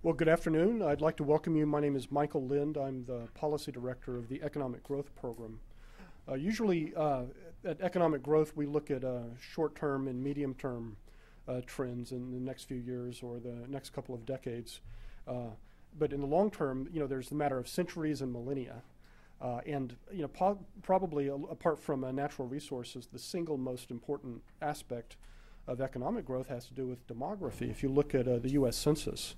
Well, good afternoon. I'd like to welcome you. My name is Michael Lind. I'm the Policy Director of the Economic Growth Program. Usually at Economic Growth, we look at short-term and medium-term trends in the next few years or the next couple of decades. But in the long term, there's the matter of centuries and millennia. Probably apart from natural resources, the single most important aspect of economic growth has to do with demography. If you look at the U.S. Census,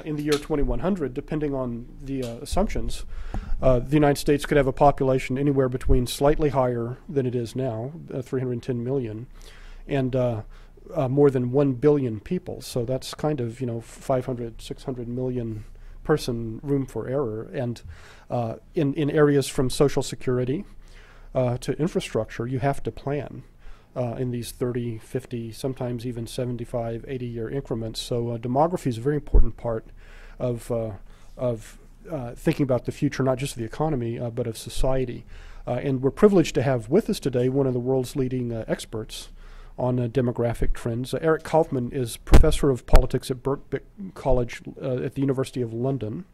in the year 2100, depending on the assumptions, the United States could have a population anywhere between slightly higher than it is now, 310 million, and more than 1 billion people. So that's kind of, 500, 600 million person room for error. And in areas from Social Security to infrastructure, you have to plan in these 30, 50, sometimes even 75, 80-year increments. So demography is a very important part of thinking about the future, not just of the economy, but of society. And we're privileged to have with us today one of the world's leading experts on demographic trends. Eric Kaufmann is professor of politics at Birkbeck College at the University of London.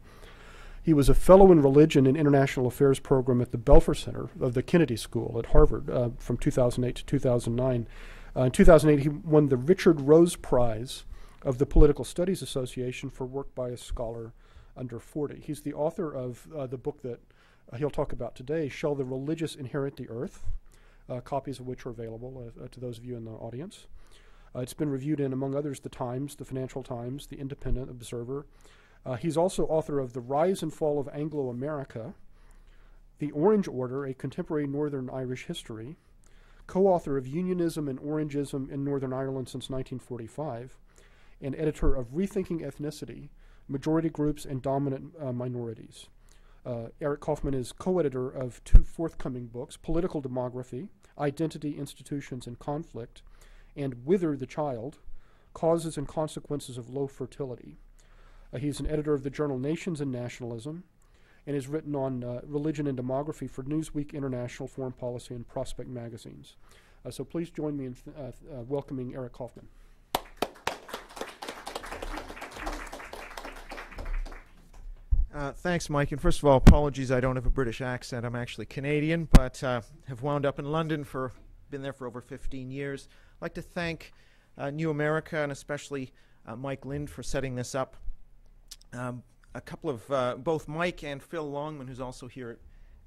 He was a fellow in religion and international affairs program at the Belfer Center of the Kennedy School at Harvard from 2008 to 2009. In 2008, he won the Richard Rose Prize of the Political Studies Association for work by a scholar under 40. He's the author of the book that he'll talk about today, Shall the Religious Inherit the Earth? Copies of which are available to those of you in the audience. It's been reviewed in, among others, the Times, the Financial Times, the Independent Observer. He's also author of The Rise and Fall of Anglo-America, The Orange Order, A Contemporary Northern Irish History, co-author of Unionism and Orangism in Northern Ireland since 1945, and editor of Rethinking Ethnicity, Majority Groups and Dominant Minorities. Eric Kaufmann is co-editor of two forthcoming books, Political Demography, Identity, Institutions, and Conflict, and Whither the Child, Causes and Consequences of Low Fertility. He's an editor of the journal Nations and Nationalism, and has written on religion and demography for Newsweek, International, Foreign Policy, and Prospect magazines. So please join me in welcoming Eric Kaufmann. Thanks, Mike. And first of all, apologies, I don't have a British accent. I'm actually Canadian, but have wound up in London been there for over 15 years. I'd like to thank New America and especially Mike Lind for setting this up. A couple of, both Mike and Phil Longman, who's also here at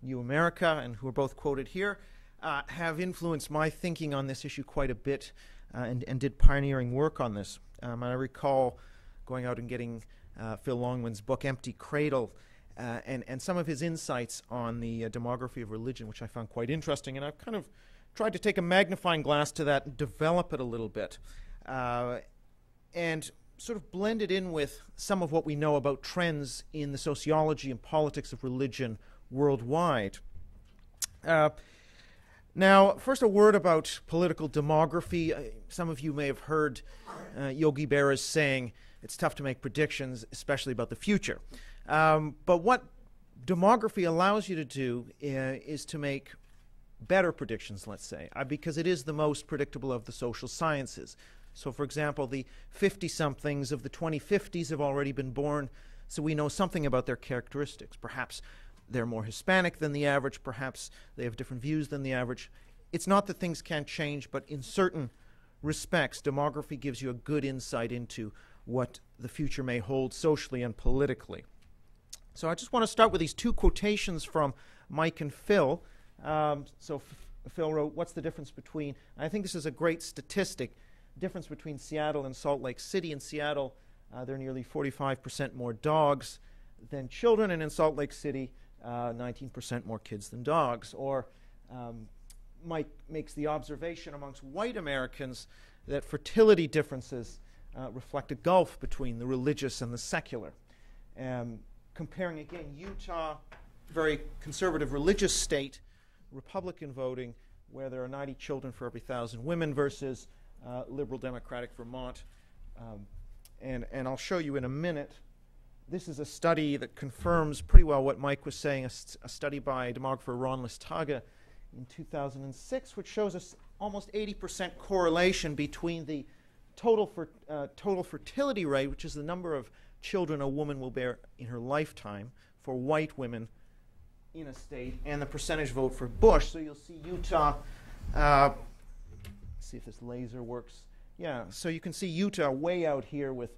New America and who are both quoted here, have influenced my thinking on this issue quite a bit and did pioneering work on this. I recall going out and getting Phil Longman's book, Empty Cradle, and some of his insights on the demography of religion, which I found quite interesting. And I've kind of tried to take a magnifying glass to that and develop it a little bit. And sort of blend it in with some of what we know about trends in the sociology and politics of religion worldwide. Now, first a word about political demography. Some of you may have heard Yogi Berra's saying it's tough to make predictions, especially about the future. But what demography allows you to do is to make better predictions, let's say, because it is the most predictable of the social sciences. So, for example, the 50-somethings of the 2050s have already been born, so we know something about their characteristics. Perhaps they're more Hispanic than the average. Perhaps they have different views than the average. It's not that things can't change, but in certain respects, demography gives you a good insight into what the future may hold socially and politically. So I just want to start with these two quotations from Mike and Phil. Phil wrote, what's the difference between, I think this is a great statistic, difference between Seattle and Salt Lake City. In Seattle, there are nearly 45% more dogs than children, and in Salt Lake City, 19% more kids than dogs. Or Mike makes the observation amongst white Americans that fertility differences reflect a gulf between the religious and the secular. Comparing again Utah, very conservative religious state, Republican voting, where there are 90 children for every 1,000 women, versus liberal democratic Vermont. And I'll show you in a minute. This is a study that confirms pretty well what Mike was saying, a study by demographer Ron Listaga in 2006, which shows us almost 80% correlation between the total fertility rate, which is the number of children a woman will bear in her lifetime for white women in a state, and the percentage vote for Bush. So you'll see Utah. See if this laser works. Yeah, so you can see Utah way out here with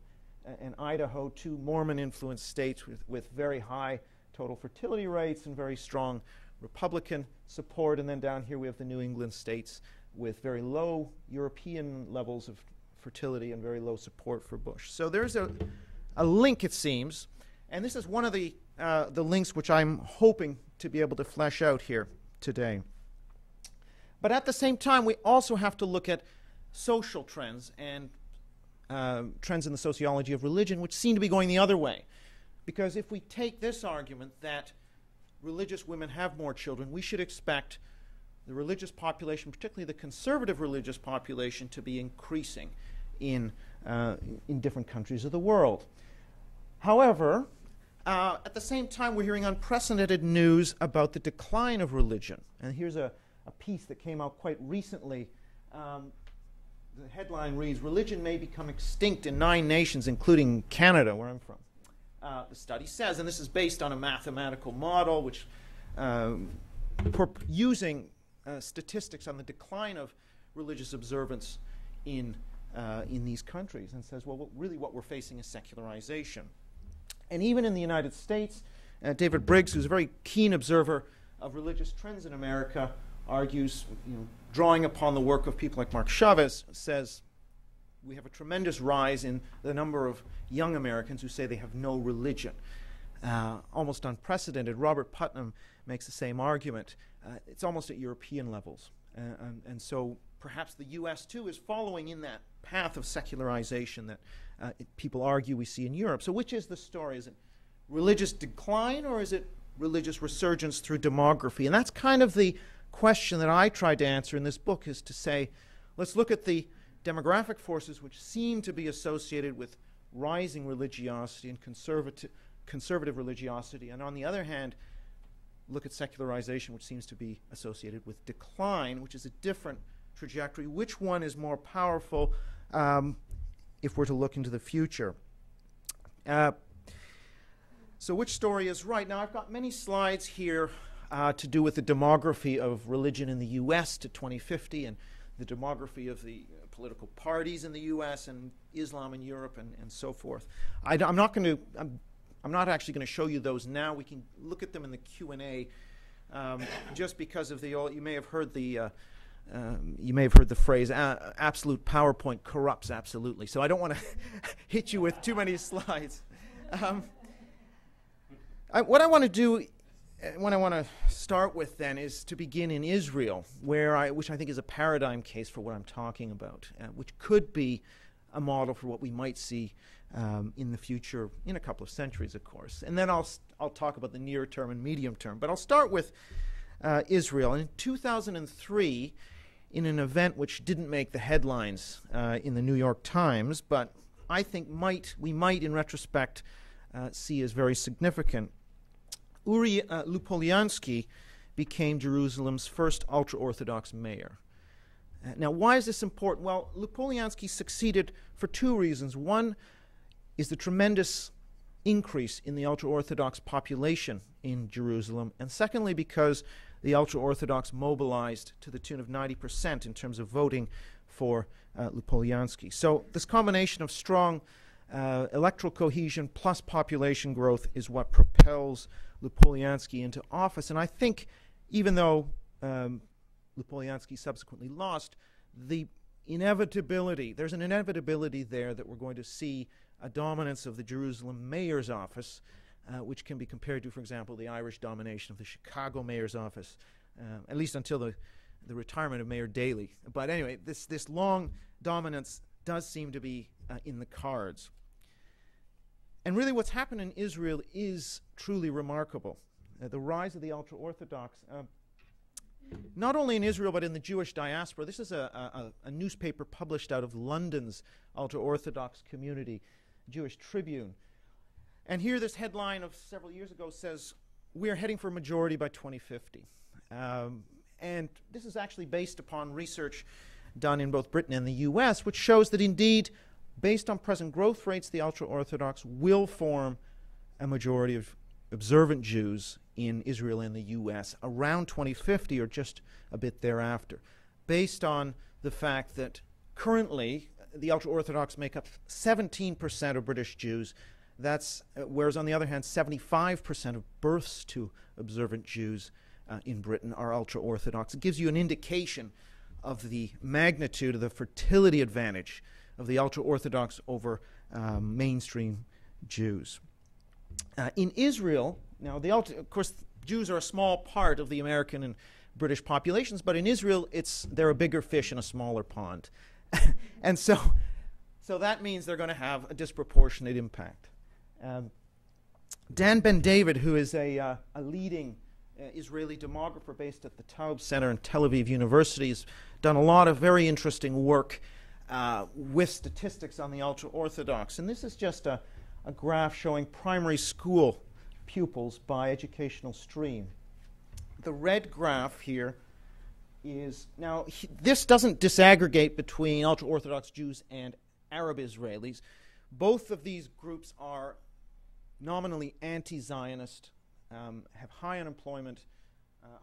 and Idaho, two Mormon-influenced states with very high total fertility rates and very strong Republican support. And then down here we have the New England states with very low European levels of fertility and very low support for Bush. So there's a link, it seems, and this is one of the links which I'm hoping to be able to flesh out here today. But at the same time, we also have to look at social trends and trends in the sociology of religion, which seem to be going the other way. Because if we take this argument that religious women have more children, we should expect the religious population, particularly the conservative religious population, to be increasing in different countries of the world. However, at the same time, we're hearing unprecedented news about the decline of religion. And here's a piece that came out quite recently. The headline reads, "Religion may become extinct in 9 nations, including Canada," where I'm from. The study says, and this is based on a mathematical model which using statistics on the decline of religious observance in these countries, and says, well, really what we're facing is secularization. And even in the United States, David Briggs, who's a very keen observer of religious trends in America, argues, drawing upon the work of people like Mark Chavez, says we have a tremendous rise in the number of young Americans who say they have no religion. Almost unprecedented. Robert Putnam makes the same argument. It's almost at European levels. And so perhaps the U.S. too is following in that path of secularization that people argue we see in Europe. So which is the story? Is it religious decline, or is it religious resurgence through demography? And that's kind of the question that I tried to answer in this book, is to say, let's look at the demographic forces which seem to be associated with rising religiosity and conservative religiosity, and on the other hand, look at secularization, which seems to be associated with decline, which is a different trajectory. Which one is more powerful if we're to look into the future? So which story is right? Now, I've got many slides here to do with the demography of religion in the U.S. to 2050 and the demography of the political parties in the U.S. and Islam in Europe and so forth. I'm not actually going to show you those now. We can look at them in the Q&A, just because of you may have heard the phrase "absolute PowerPoint corrupts absolutely." So I don't want to hit you with too many slides. What I want to do, what I want to start with then, is to begin in Israel, which I think is a paradigm case for what I'm talking about, which could be a model for what we might see in the future, in a couple of centuries, of course. And then I'll talk about the near term and medium term. But I'll start with Israel. In 2003, in an event which didn't make the headlines in the New York Times, but I think we might, in retrospect, see as very significant, Uri Lupoliansky became Jerusalem's first ultra-Orthodox mayor. Now, why is this important? Well, Lupoliansky succeeded for 2 reasons. One is the tremendous increase in the ultra-Orthodox population in Jerusalem, and secondly, because the ultra-Orthodox mobilized to the tune of 90% in terms of voting for Lupoliansky. So this combination of strong electoral cohesion plus population growth is what propels Lupoliansky into office. And I think, even though Lupoliansky subsequently lost, there's an inevitability there that we're going to see a dominance of the Jerusalem mayor's office, which can be compared to, for example, the Irish domination of the Chicago mayor's office, at least until the retirement of Mayor Daley. But anyway, this long dominance does seem to be in the cards. And really what's happened in Israel is truly remarkable. The rise of the ultra-Orthodox, not only in Israel but in the Jewish diaspora. This is a newspaper published out of London's ultra-Orthodox community, Jewish Tribune. And here this headline of several years ago says, "We are heading for a majority by 2050. And this is actually based upon research done in both Britain and the US, which shows that indeed based on present growth rates, the ultra-Orthodox will form a majority of observant Jews in Israel and the U.S. around 2050 or just a bit thereafter, based on the fact that currently the ultra-Orthodox make up 17% of British Jews. That's whereas on the other hand, 75% of births to observant Jews in Britain are ultra-Orthodox. It gives you an indication of the magnitude of the fertility advantage of the ultra-Orthodox over mainstream Jews. In Israel, now of course, Jews are a small part of the American and British populations, but in Israel, they're a bigger fish in a smaller pond, and so that means they're going to have a disproportionate impact. Dan Ben David, who is a leading Israeli demographer based at the Taub Center in Tel Aviv University, has done a lot of very interesting work with statistics on the ultra-Orthodox. And this is just a graph showing primary school pupils by educational stream. The red graph here is, now this doesn't disaggregate between ultra-Orthodox Jews and Arab Israelis. Both of these groups are nominally anti-Zionist, have high unemployment,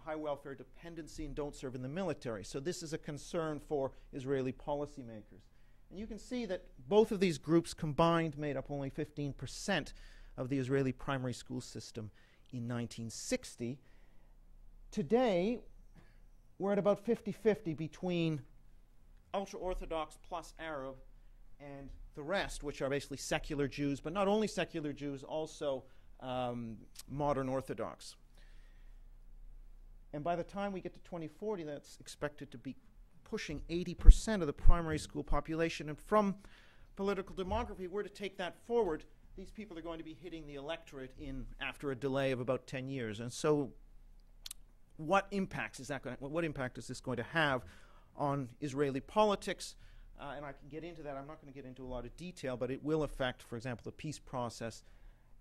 high welfare dependency, and don't serve in the military. So this is a concern for Israeli policymakers. And you can see that both of these groups combined made up only 15% of the Israeli primary school system in 1960. Today, we're at about 50-50 between ultra-Orthodox plus Arab and the rest, which are basically secular Jews, but not only secular Jews, also modern Orthodox. And by the time we get to 2040, that's expected to be pushing 80% of the primary school population. And from political demography, if we're to take that forward, these people are going to be hitting the electorate after a delay of about 10 years. And so what impact is this going to have on Israeli politics? And I can get into that. I'm not going to get into a lot of detail, but it will affect, for example, the peace process.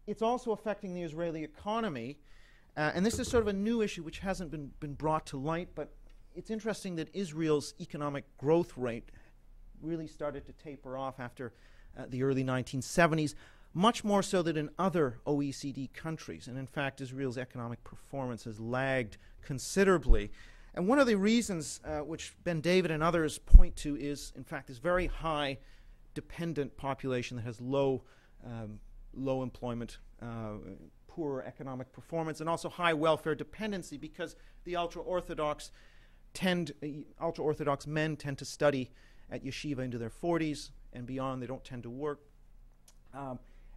It's also affecting the Israeli economy. And this is sort of a new issue which hasn't been brought to light, but it's interesting that Israel's economic growth rate really started to taper off after the early 1970s, much more so than in other OECD countries. And in fact, Israel's economic performance has lagged considerably. And one of the reasons which Ben David and others point to is, in fact, this very high dependent population that has low employment, poor economic performance, and also high welfare dependency, because the ultra-Orthodox men tend to study at yeshiva into their 40s and beyond. They don't tend to work.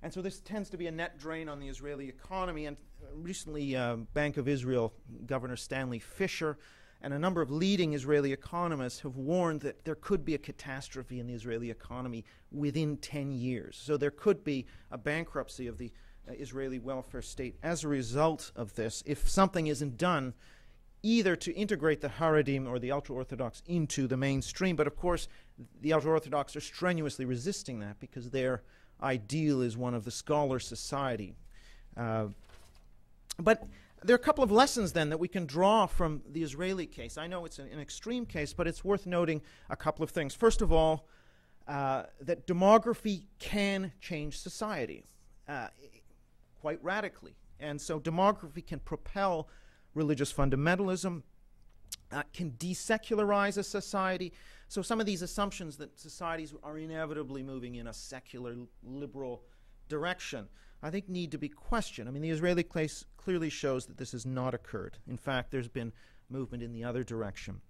And so this tends to be a net drain on the Israeli economy. And recently, Bank of Israel Governor Stanley Fischer and a number of leading Israeli economists have warned that there could be a catastrophe in the Israeli economy within 10 years. So there could be a bankruptcy of the Israeli welfare state as a result of this, if something isn't done either to integrate the Haredim or the ultra-Orthodox into the mainstream. But of course, the ultra-Orthodox are strenuously resisting that because their ideal is one of the scholar society. But there are a couple of lessons then that we can draw from the Israeli case. I know it's an extreme case, but it's worth noting a couple of things. First of all, that demography can change society quite radically. And so demography can propel religious fundamentalism, can desecularize a society. So some of these assumptions that societies are inevitably moving in a secular, liberal direction, I think need to be questioned. I mean, the Israeli case clearly shows that this has not occurred. In fact, there's been movement in the other direction.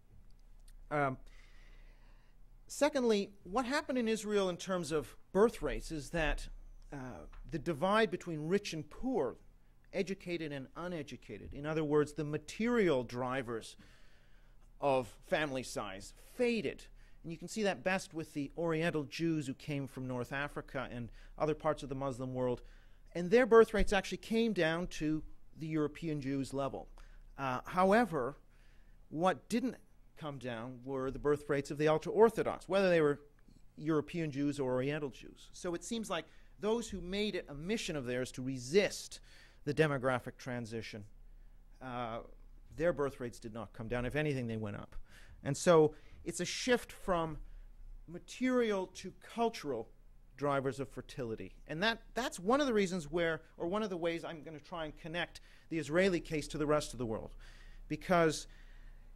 Secondly, what happened in Israel in terms of birth rates is that the divide between rich and poor, educated and uneducated, in other words, the material drivers of family size, faded. And you can see that best with the Oriental Jews who came from North Africa and other parts of the Muslim world. And their birth rates actually came down to the European Jews level. However, what didn't come down were the birth rates of the ultra-Orthodox, whether they were European Jews or Oriental Jews. So it seems like those who made it a mission of theirs to resist the demographic transition, their birth rates did not come down. If anything, they went up. And so it's a shift from material to cultural drivers of fertility. And that's one of the reasons where, or one of the ways I'm going to try and connect the Israeli case to the rest of the world. Because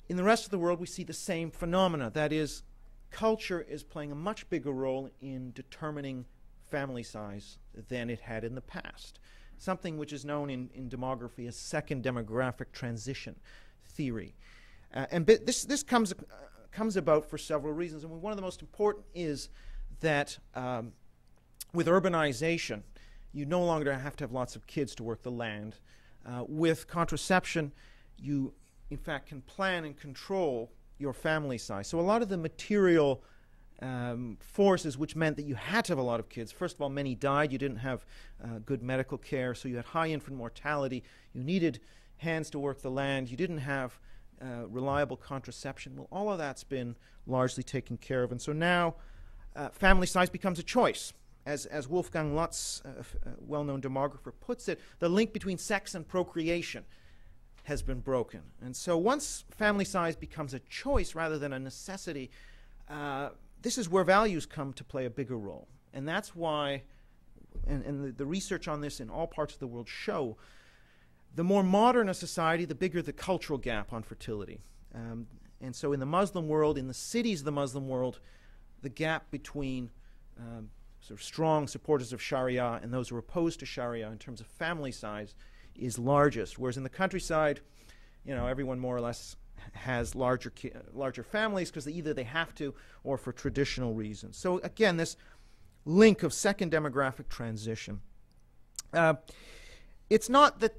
in the rest of the world, we see the same phenomena. That is, culture is playing a much bigger role in determining family size than it had in the past. Something which is known in demography as second demographic transition theory. And this comes about for several reasons. And one of the most important is that with urbanization, you no longer have to have lots of kids to work the land. With contraception, you, in fact, can plan and control your family size. So a lot of the material forces which meant that you had to have a lot of kids. First of all, many died. You didn't have good medical care, so you had high infant mortality. You needed hands to work the land. You didn't have reliable contraception. Well, all of that's been largely taken care of. And so now family size becomes a choice. As Wolfgang Lutz, a well-known demographer, puts it, the link between sex and procreation has been broken. And so once family size becomes a choice rather than a necessity, this is where values come to play a bigger role. And that's why, and the research on this in all parts of the world show, the more modern a society, the bigger the cultural gap on fertility. And so in the Muslim world, in the cities of the Muslim world, the gap between sort of strong supporters of Sharia and those who are opposed to Sharia in terms of family size is largest. Whereas in the countryside, you know, everyone more or less has larger families because either they have to or for traditional reasons. So again, this link of second demographic transition. It's not that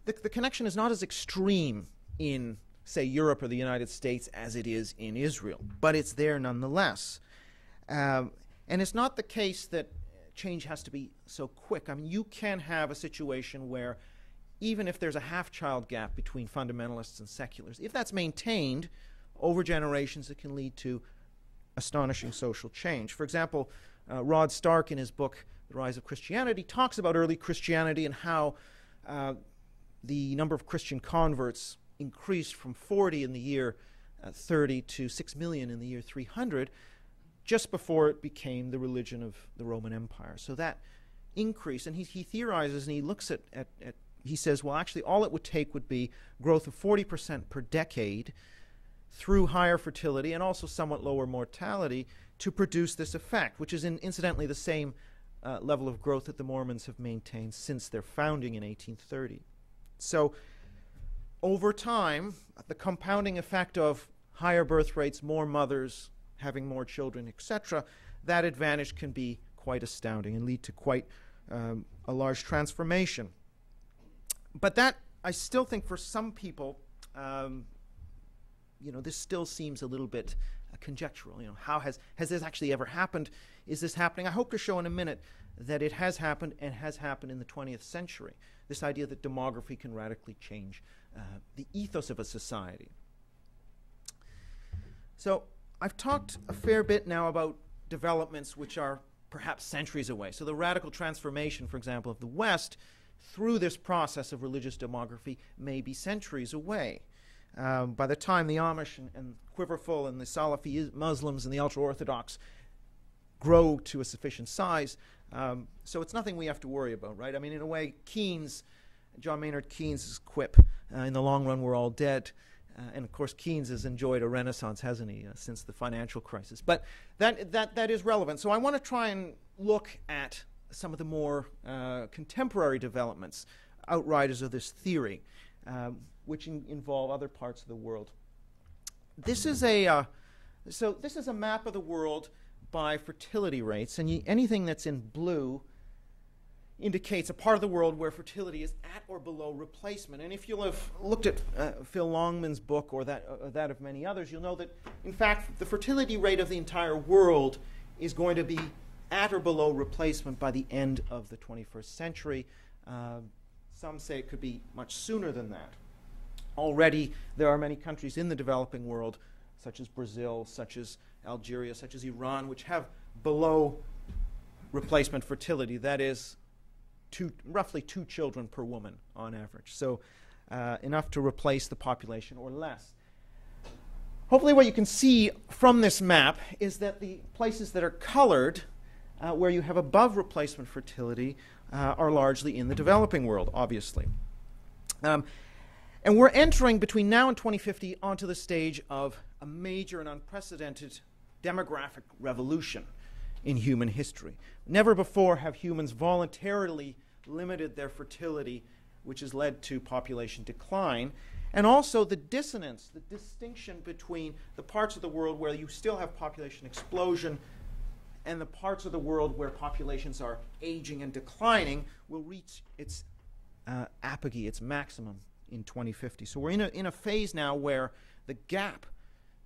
the connection is not as extreme in, say, Europe or the United States as it is in Israel, but it's there nonetheless. And it's not the case that change has to be so quick. I mean, you can have a situation where even if there's a half-child gap between fundamentalists and seculars, if that's maintained over generations, it can lead to astonishing social change. For example, Rod Stark, in his book, The Rise of Christianity, talks about early Christianity and how the number of Christian converts increased from 40 in the year 30 to 6 million in the year 300, just before it became the religion of the Roman Empire. So that increase, and he theorizes and he looks at he says, well, actually, all it would take would be growth of 40% per decade through higher fertility and also somewhat lower mortality to produce this effect, which is incidentally the same level of growth that the Mormons have maintained since their founding in 1830. So over time, the compounding effect of higher birth rates, more mothers, having more children, etc., that advantage can be quite astounding and lead to quite a large transformation. But that, I still think for some people, you know, this still seems a little bit conjectural. You know, how has this actually ever happened? Is this happening? I hope to show in a minute that it has happened and has happened in the 20th century. This idea that demography can radically change the ethos of a society. So I've talked a fair bit now about developments which are perhaps centuries away. So the radical transformation, for example, of the West through this process of religious demography may be centuries away. By the time the Amish and Quiverful and the Salafi Muslims and the ultra-Orthodox grow to a sufficient size, so it's nothing we have to worry about, right? I mean, in a way, John Maynard Keynes' quip, in the long run, we're all dead. And of course, Keynes has enjoyed a renaissance, hasn't he, since the financial crisis. But that is relevant. So I want to try and look at some of the more contemporary developments, outriders of this theory, which involve other parts of the world. This is a map of the world by fertility rates, and anything that's in blue indicates a part of the world where fertility is at or below replacement. And if you'll have looked at Phil Longman's book or that of many others, you'll know that, in fact, the fertility rate of the entire world is going to be at or below replacement by the end of the 21st century. Some say it could be much sooner than that. Already, there are many countries in the developing world, such as Brazil, such as Algeria, such as Iran, which have below replacement fertility. That is, roughly 2 children per woman on average. So enough to replace the population or less. Hopefully what you can see from this map is that the places that are colored where you have above replacement fertility are largely in the developing world, obviously. And we're entering, between now and 2050, onto the stage of a major and unprecedented demographic revolution in human history. Never before have humans voluntarily limited their fertility, which has led to population decline, and also the dissonance, the distinction between the parts of the world where you still have population explosion and the parts of the world where populations are aging and declining will reach its apogee, its maximum, in 2050. So we're in a phase now where the gap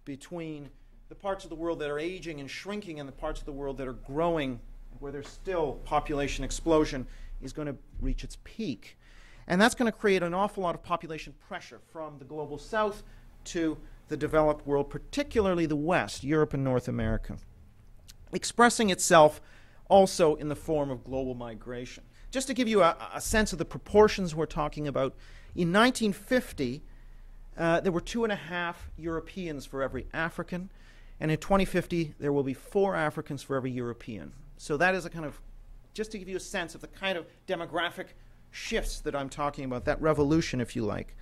between the parts of the world that are aging and shrinking and the parts of the world that are growing, where there's still population explosion, is going to reach its peak. And that's going to create an awful lot of population pressure from the global south to the developed world, particularly the West, Europe and North America, expressing itself also in the form of global migration. Just to give you a sense of the proportions we're talking about, in 1950, there were 2.5 Europeans for every African, and in 2050, there will be 4 Africans for every European. So that is a kind of, just to give you a sense of the kind of demographic shifts that I'm talking about, that revolution, if you like.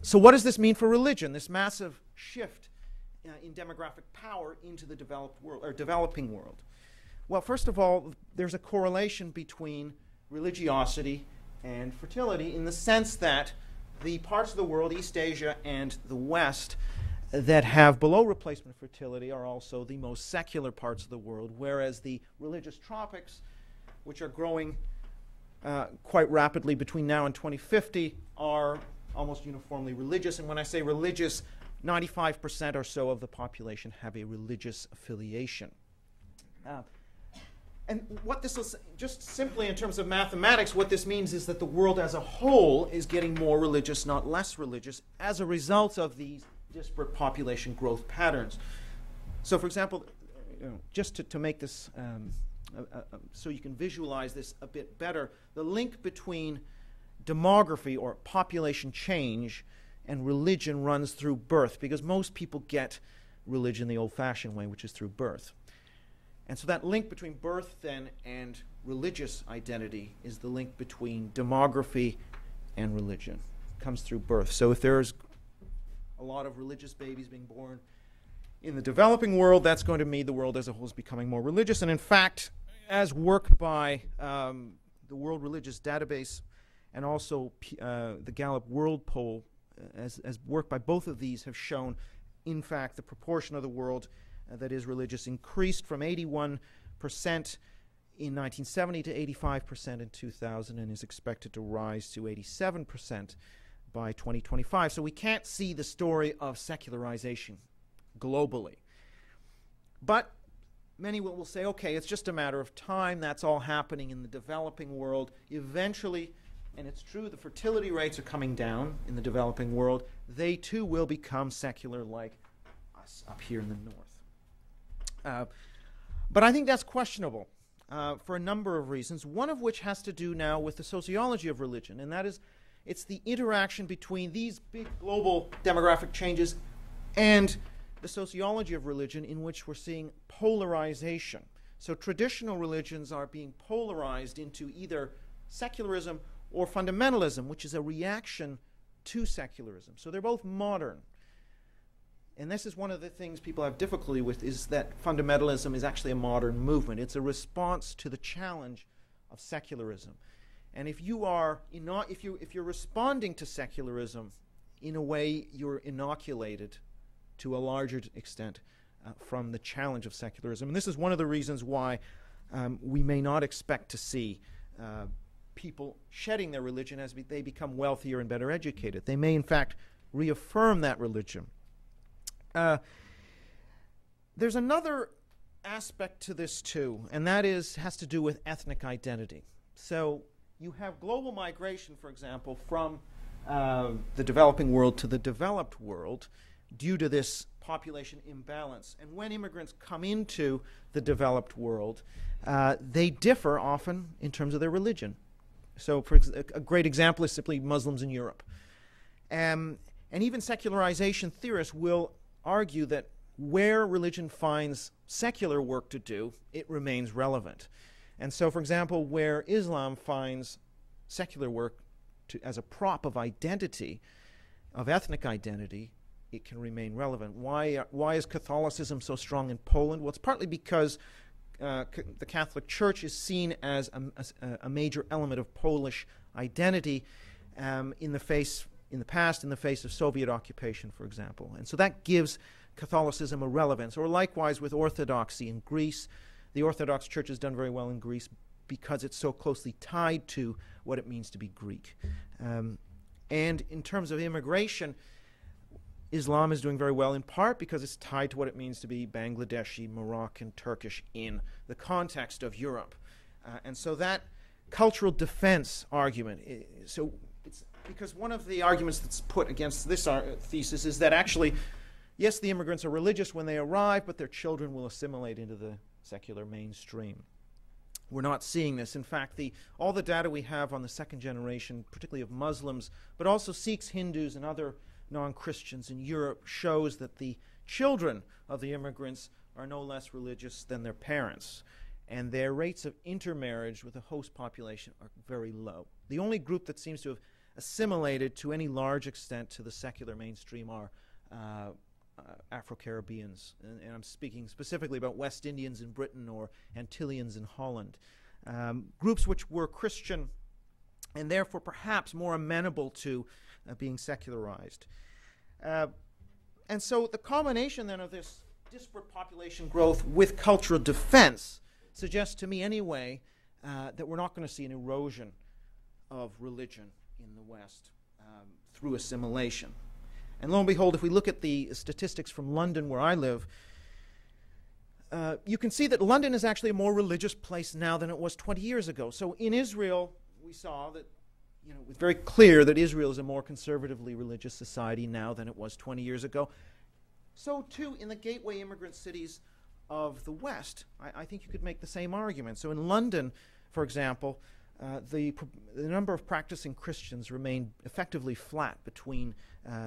So what does this mean for religion, this massive shift in demographic power into the developed world, or developing world? Well, first of all, there's a correlation between religiosity and fertility in the sense that the parts of the world, East Asia and the West, that have below replacement fertility are also the most secular parts of the world, whereas the religious tropics, which are growing quite rapidly between now and 2050, are almost uniformly religious. And when I say religious, 95% or so of the population have a religious affiliation. And what this is, just simply in terms of mathematics, what this means is that the world as a whole is getting more religious, not less religious, as a result of these disparate population growth patterns. So, for example, just to make this, so you can visualize this a bit better, the link between demography or population change and religion runs through birth, because most people get religion the old-fashioned way, which is through birth. And so that link between birth then and religious identity is the link between demography and religion. It comes through birth. So if there's a lot of religious babies being born in the developing world, that's going to mean the world as a whole is becoming more religious. And in fact, as work by the World Religious Database and also the Gallup World Poll, as work by both of these have shown, in fact, the proportion of the world that is religious increased from 81% in 1970 to 85% in 2000 and is expected to rise to 87% by 2025. So we can't see the story of secularization globally. But many will say, okay, it's just a matter of time. That's all happening in the developing world. Eventually, and it's true, the fertility rates are coming down in the developing world. They too will become secular like us up here in the north. But I think that's questionable for a number of reasons, one of which has to do now with the sociology of religion, and that is it's the interaction between these big global demographic changes and the sociology of religion, in which we're seeing polarization. So traditional religions are being polarized into either secularism or fundamentalism, which is a reaction to secularism. So they're both modern. And this is one of the things people have difficulty with, is that fundamentalism is actually a modern movement. It's a response to the challenge of secularism. And if you are if you're responding to secularism, in a way you're inoculated to a larger extent from the challenge of secularism. And this is one of the reasons why we may not expect to see people shedding their religion as they become wealthier and better educated. They may in fact reaffirm that religion. There's another aspect to this too, and that has to do with ethnic identity. So you have global migration, for example, from the developing world to the developed world due to this population imbalance. And when immigrants come into the developed world, they differ often in terms of their religion. So a great example is simply Muslims in Europe. And even secularization theorists will argue that where religion finds secular work to do, it remains relevant. And so, for example, where Islam finds secular work as a prop of identity, of ethnic identity, it can remain relevant. Why is Catholicism so strong in Poland? Well, it's partly because the Catholic Church is seen as a major element of Polish identity in the face of Soviet occupation, for example. And so that gives Catholicism a relevance. Or likewise with Orthodoxy in Greece. The Orthodox Church has done very well in Greece because it's so closely tied to what it means to be Greek. And in terms of immigration, Islam is doing very well in part because it's tied to what it means to be Bangladeshi, Moroccan, Turkish in the context of Europe. And so that cultural defense argument, so it's because one of the arguments that's put against this thesis is that actually, yes, the immigrants are religious when they arrive, but their children will assimilate into the secular mainstream. We're not seeing this. In fact, all the data we have on the second generation, particularly of Muslims, but also Sikhs, Hindus, and other non-Christians in Europe, shows that the children of the immigrants are no less religious than their parents, and their rates of intermarriage with the host population are very low. The only group that seems to have assimilated to any large extent to the secular mainstream are Afro-Caribbeans, and I'm speaking specifically about West Indians in Britain or Antilleans in Holland. Groups which were Christian and therefore perhaps more amenable to being secularized. And so the combination then of this disparate population growth with cultural defense suggests to me anyway that we're not going to see an erosion of religion in the West through assimilation. And lo and behold, if we look at the statistics from London, where I live, you can see that London is actually a more religious place now than it was 20 years ago. So in Israel, we saw that, it was very clear that Israel is a more conservatively religious society now than it was 20 years ago. So too, in the gateway immigrant cities of the West, I think you could make the same argument. So in London, for example, the number of practicing Christians remained effectively flat between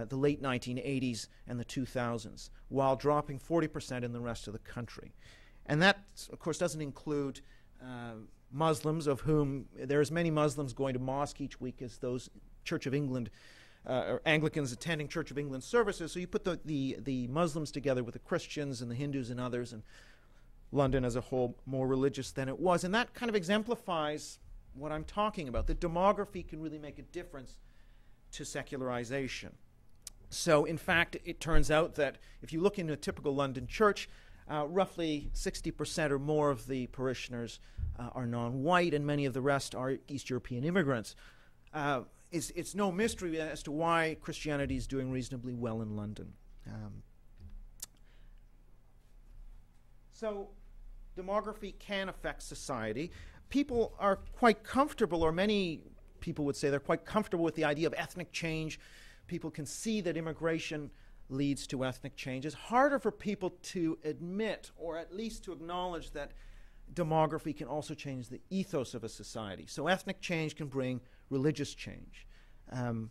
the late 1980s and the 2000s, while dropping 40% in the rest of the country. And that, of course, doesn't include Muslims, of whom there are as many Muslims going to mosque each week as those Church of England or Anglicans attending Church of England services. So you put the Muslims together with the Christians and the Hindus and others, and London as a whole more religious than it was. And that kind of exemplifies what I'm talking about, that demography can really make a difference to secularization. So in fact, it turns out that if you look in a typical London church, roughly 60% or more of the parishioners are non-white, and many of the rest are East European immigrants. It's no mystery as to why Christianity is doing reasonably well in London. So demography can affect society. People are quite comfortable, or many people would say they're quite comfortable with the idea of ethnic change. People can see that immigration leads to ethnic change. It's harder for people to admit, or at least to acknowledge, that demography can also change the ethos of a society. So ethnic change can bring religious change. And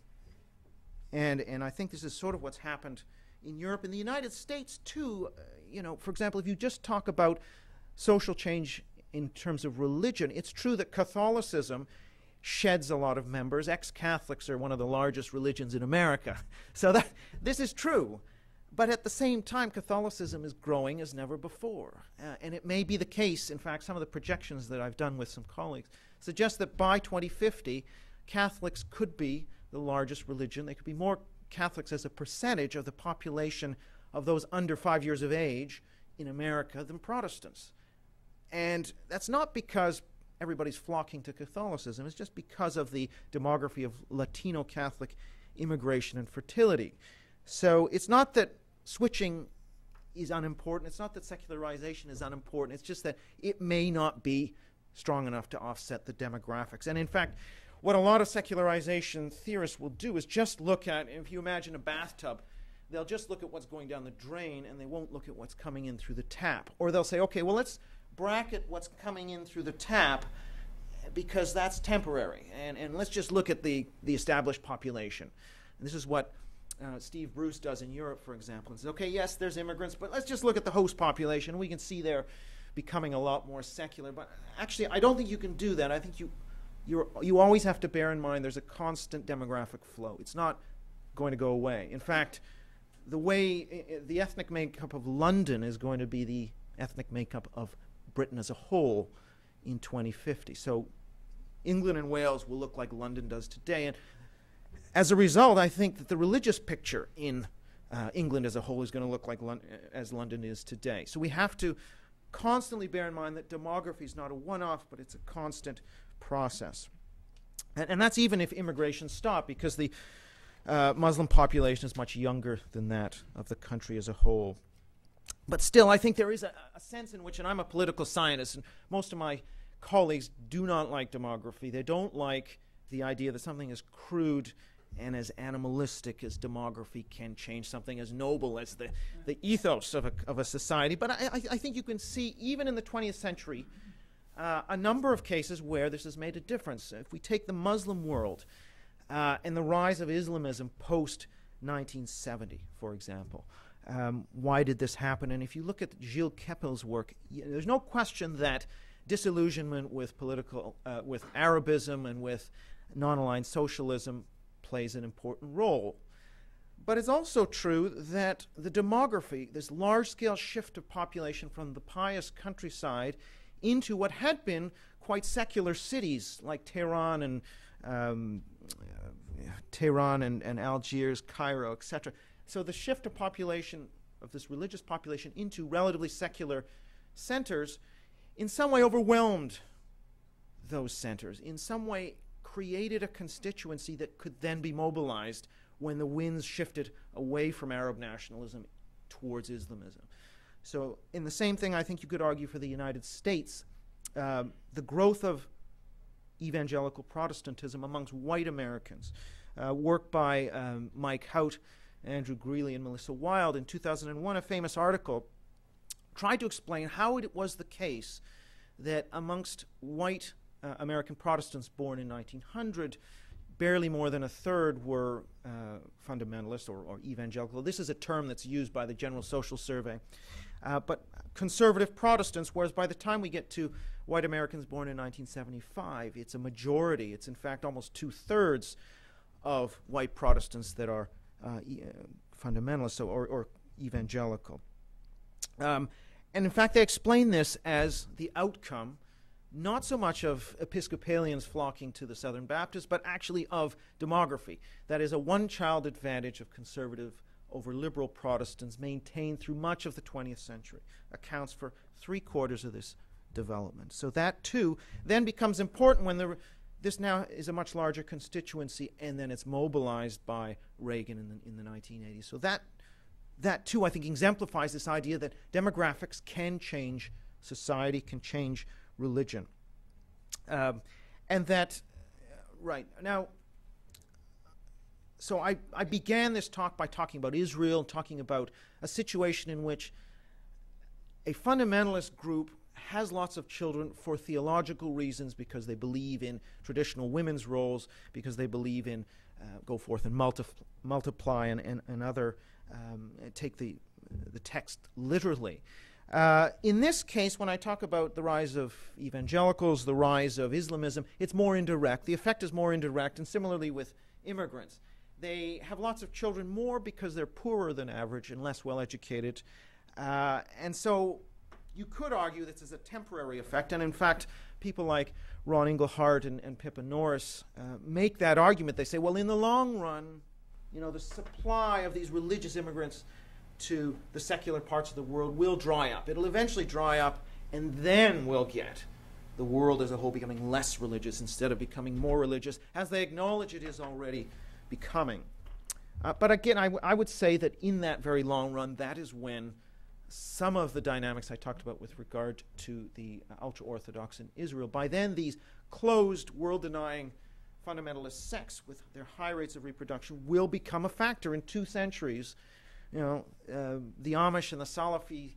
I think this is sort of what's happened in Europe. In the United States, too, for example, if you just talk about social change in terms of religion, it's true that Catholicism sheds a lot of members. Ex-Catholics are one of the largest religions in America. So this is true. But at the same time, Catholicism is growing as never before. And it may be the case, in fact, some of the projections that I've done with some colleagues suggest that by 2050, Catholics could be the largest religion. They could be more Catholics as a percentage of the population of those under 5 years of age in America than Protestants. And that's not because everybody's flocking to Catholicism. It's just because of the demography of Latino Catholic immigration and fertility. So it's not that switching is unimportant. It's not that secularization is unimportant. It's just that it may not be strong enough to offset the demographics. And in fact, what a lot of secularization theorists will do is just look at, if you imagine a bathtub, they'll just look at what's going down the drain and they won't look at what's coming in through the tap. Or they'll say, okay, well, let's bracket what's coming in through the tap because that's temporary. And let's just look at the established population. And this is what Steve Bruce does in Europe, for example, and says, okay, yes, there's immigrants, but let's just look at the host population. We can see they're becoming a lot more secular. But actually, I don't think you can do that. I think you always have to bear in mind there's a constant demographic flow. It's not going to go away. In fact, the way the ethnic makeup of London is going to be the ethnic makeup of Britain as a whole in 2050. So England and Wales will look like London does today. And as a result, I think that the religious picture in England as a whole is going to look like as London is today. So we have to constantly bear in mind that demography is not a one-off, but it's a constant process. And that's even if immigration stopped, because the Muslim population is much younger than that of the country as a whole. But still, I think there is a sense in which, and I'm a political scientist, and most of my colleagues do not like demography. They don't like the idea that something as crude and as animalistic as demography can change something as noble as the ethos of a society. But I think you can see, even in the 20th century, a number of cases where this has made a difference. If we take the Muslim world and the rise of Islamism post-1970, for example, why did this happen? And if you look at Gilles Kepel's work, there's no question that disillusionment with with Arabism and with non-aligned socialism plays an important role. But it's also true that the demography, this large-scale shift of population from the pious countryside into what had been quite secular cities like Tehran and Algiers, Cairo, etc. So the shift of population, of this religious population, into relatively secular centers in some way overwhelmed those centers, in some way created a constituency that could then be mobilized when the winds shifted away from Arab nationalism towards Islamism. So in the same thing, I think you could argue for the United States, the growth of evangelical Protestantism amongst white Americans, work by Mike Hout, Andrew Greeley, and Melissa Wild in 2001, a famous article, tried to explain how it was the case that amongst white American Protestants born in 1900, barely more than a third were fundamentalist or evangelical. This is a term that's used by the General Social Survey. But conservative Protestants, whereas by the time we get to white Americans born in 1975, it's a majority. It's in fact almost two-thirds of white Protestants that are fundamentalists or evangelical. And in fact, they explain this as the outcome not so much of Episcopalians flocking to the Southern Baptists, but actually of demography. That is, a one-child advantage of conservative over liberal Protestants maintained through much of the 20th century accounts for 3/4 of this development. So that, too, then becomes important when this now is a much larger constituency, and then it's mobilized by Reagan in the 1980s. So that, too, I think exemplifies this idea that demographics can change society, can change religion. And that, right, now, so I began this talk by talking about Israel, talking about a situation in which a fundamentalist group has lots of children for theological reasons, because they believe in traditional women's roles, because they believe in go forth and multiply and other, take the text literally. In this case, when I talk about the rise of evangelicals, the rise of Islamism, it's more indirect. The effect is more indirect, and similarly with immigrants. They have lots of children more because they're poorer than average and less well-educated. And so you could argue this is a temporary effect, and in fact, people like Ron Engelhardt and Pippa Norris make that argument. They say, well, in the long run, the supply of these religious immigrants to the secular parts of the world will dry up. It'll eventually dry up, and then we'll get the world as a whole becoming less religious instead of becoming more religious, as they acknowledge it is already becoming. But again, I would say that in that very long run, that is when some of the dynamics I talked about with regard to the ultra-Orthodox in Israel, by then these closed, world-denying fundamentalist sects with their high rates of reproduction will become a factor in 2 centuries. The Amish and the Salafi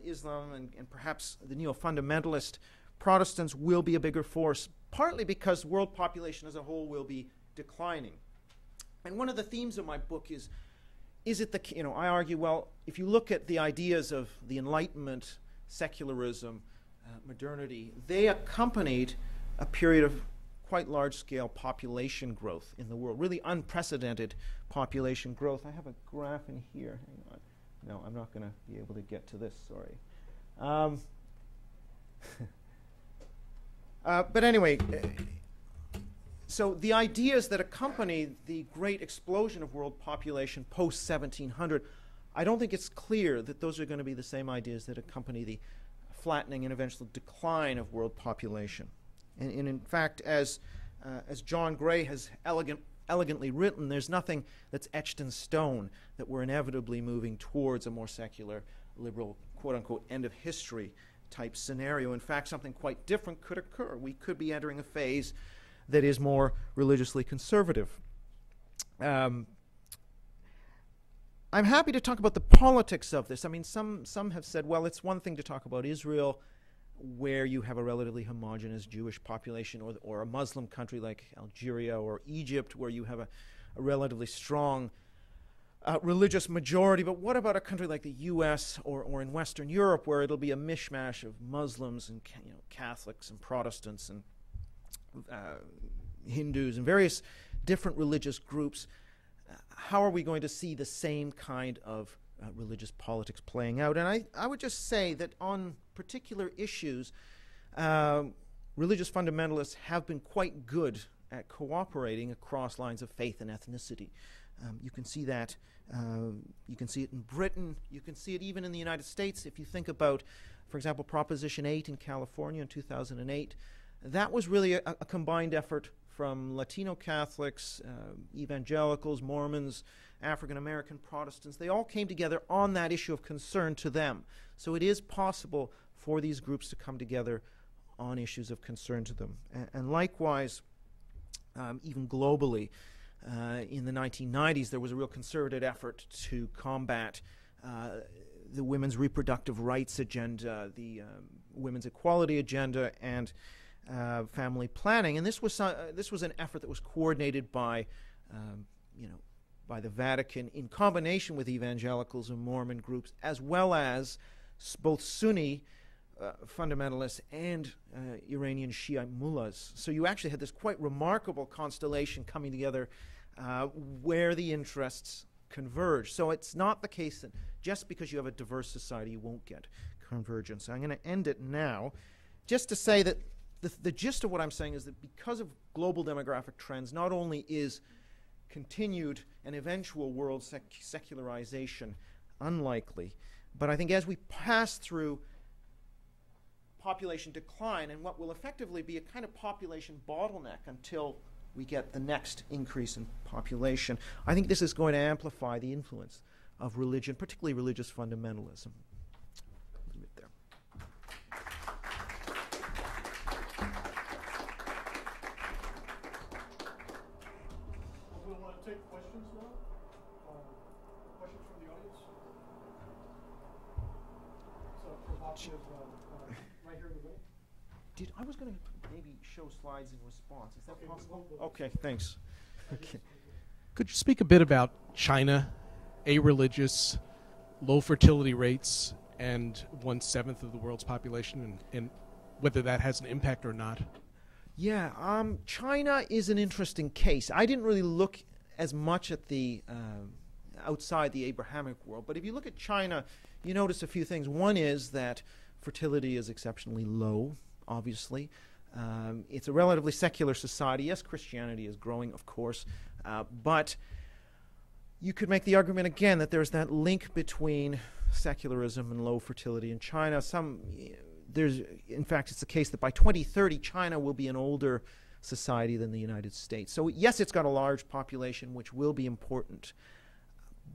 Islam and perhaps the neo-fundamentalist Protestants will be a bigger force, partly because world population as a whole will be declining. And one of the themes of my book is it the, I argue, well, if you look at the ideas of the Enlightenment, secularism, modernity, they accompanied a period of quite large-scale population growth in the world, really unprecedented population growth. I have a graph in here. Hang on. No, I'm not going to be able to get to this, sorry. But anyway, so the ideas that accompany the great explosion of world population post-1700, I don't think it's clear that those are going to be the same ideas that accompany the flattening and eventual decline of world population. And in fact, as John Gray has elegantly written, there's nothing that's etched in stone that we're inevitably moving towards a more secular, liberal, quote-unquote, end of history type scenario. In fact, something quite different could occur. We could be entering a phase that is more religiously conservative. I'm happy to talk about the politics of this. I mean, some have said, well, it's one thing to talk about Israel, where you have a relatively homogeneous Jewish population, or a Muslim country like Algeria or Egypt, where you have a relatively strong religious majority. But what about a country like the U.S. or in Western Europe, where it'll be a mishmash of Muslims and Catholics and Protestants and Hindus and various different religious groups? How are we going to see the same kind of religious politics playing out? And I would just say that on particular issues, religious fundamentalists have been quite good at cooperating across lines of faith and ethnicity. You can see that. You can see it in Britain. You can see it even in the United States. If you think about, for example, Proposition 8 in California in 2008, that was really a combined effort from Latino Catholics, evangelicals, Mormons, African-American Protestants. They all came together on that issue of concern to them. So it is possible for these groups to come together on issues of concern to them. And likewise, even globally, in the 1990s, there was a real concerted effort to combat the women's reproductive rights agenda, the women's equality agenda, and family planning. And this was an effort that was coordinated by, by the Vatican in combination with evangelicals and Mormon groups, as well as both Sunni fundamentalists and Iranian Shiite mullahs. So you actually had this quite remarkable constellation coming together where the interests converge. So it's not the case that just because you have a diverse society you won't get convergence. I'm going to end it now just to say that the gist of what I'm saying is that because of global demographic trends, not only is continued and eventual world secularization unlikely, but I think as we pass through population decline and what will effectively be a kind of population bottleneck until we get the next increase in population, I think this is going to amplify the influence of religion, particularly religious fundamentalism. I'll leave it there. We want to take questions now. Questions from the audience? So provocative, right here in the middle. I was going to maybe show slides in response. Is that possible? Okay, thanks. Okay. Could you speak a bit about China, a-religious, low fertility rates, and 1/7 of the world's population, and whether that has an impact or not? Yeah, China is an interesting case. I didn't really look as much at the outside the Abrahamic world, but if you look at China, you notice a few things. One is that fertility is exceptionally low, obviously. It's a relatively secular society. Yes, Christianity is growing, of course, but you could make the argument again that there's that link between secularism and low fertility in China. In fact, it's the case that by 2030, China will be an older society than the United States. So yes, it's got a large population, which will be important,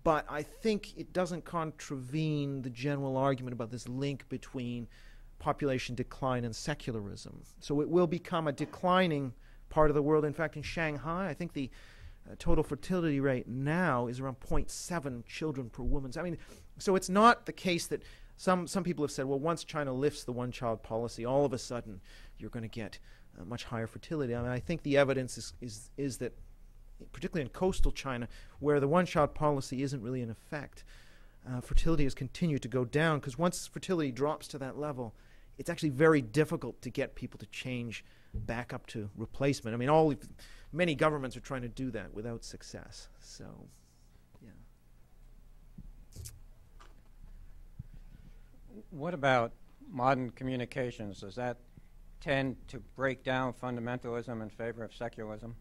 but I think it doesn't contravene the general argument about this link between population decline and secularism. So it will become a declining part of the world. In fact, in Shanghai, I think the total fertility rate now is around 0.7 children per woman. I mean, so it's not the case that some people have said, well, once China lifts the one-child policy, all of a sudden you're going to get much higher fertility. I mean, I think the evidence is that particularly in coastal China, where the one-child policy isn't really in effect, fertility has continued to go down, because once fertility drops to that level, it's actually very difficult to get people to change back up to replacement. I mean, many governments are trying to do that without success. So, yeah. What about modern communications? Does that tend to break down fundamentalism in favor of secularism?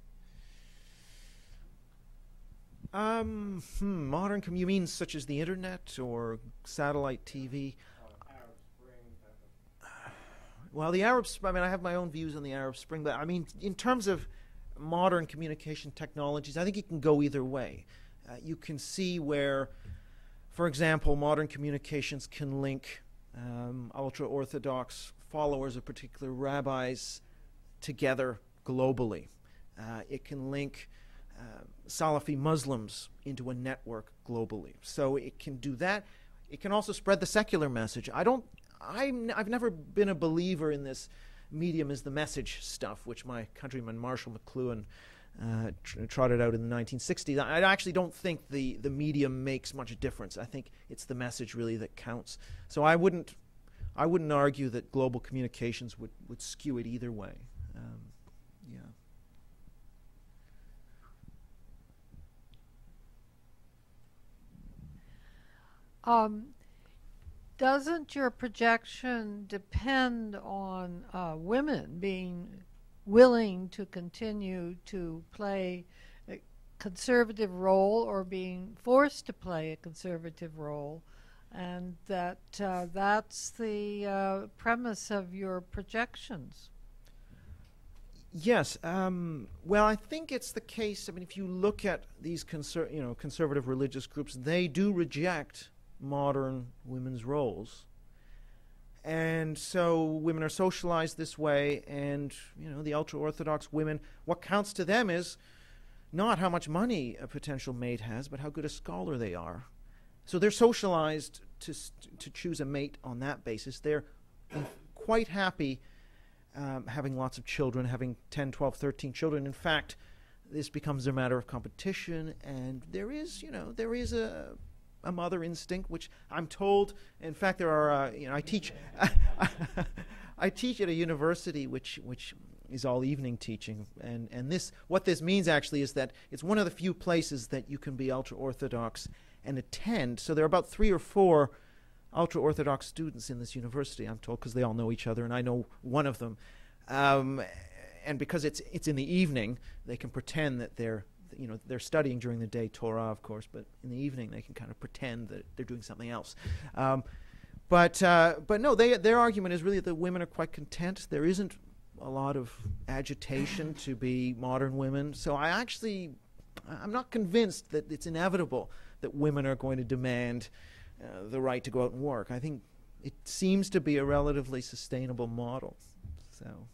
Modern, you mean such as the internet or satellite TV? Arab Spring. Well, the Arab Spring, I mean, I have my own views on the Arab Spring, but I mean, in terms of modern communication technologies, I think it can go either way. You can see where, for example, modern communications can link ultra-Orthodox followers of particular rabbis together globally. It can link Salafi Muslims into a network globally. So it can do that. It can also spread the secular message. I've never been a believer in this medium is the message stuff, which my countryman Marshall McLuhan trotted out in the 1960s. I actually don't think the medium makes much difference. I think it's the message really that counts. So I wouldn't argue that global communications would skew it either way. Yeah. Doesn't your projection depend on women being willing to continue to play a conservative role or being forced to play a conservative role? And that's the premise of your projections. Yes. Well, I think it's the case. I mean, if you look at these conservative religious groups, they do reject modern women's roles. And so women are socialized this way, and the ultra-Orthodox women, what counts to them is not how much money a potential mate has, but how good a scholar they are. So they're socialized to choose a mate on that basis. They're quite happy having lots of children, having 10, 12, 13 children. In fact, this becomes a matter of competition, and there is a mother instinct, which I'm told. In fact, there are. I teach. I teach at a university which is all evening teaching, and what this means actually is that it's one of the few places that you can be ultra-Orthodox and attend. So there are about 3 or 4 ultra-Orthodox students in this university, I'm told, because they all know each other, and I know one of them. And because it's in the evening, they can pretend that they're studying during the day, Torah, of course, but in the evening they can kind of pretend that they're doing something else. But no, their argument is really that women are quite content. There isn't a lot of agitation to be modern women. So I'm not convinced that it's inevitable that women are going to demand the right to go out and work. I think it seems to be a relatively sustainable model. So.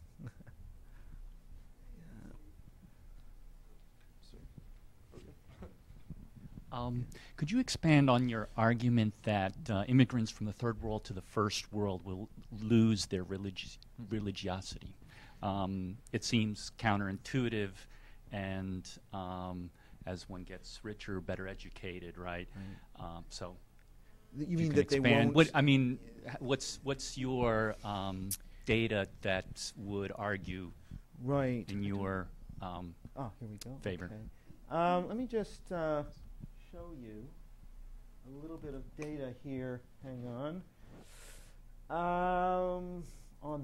Could you expand on your argument that immigrants from the third world to the first world will lose their religiosity? It seems counterintuitive, and as one gets richer, better educated, right? So, you mean that expand. they won't? What's your data that would argue right in your here we go. favor? Okay. Let me just show you a little bit of data here. Hang on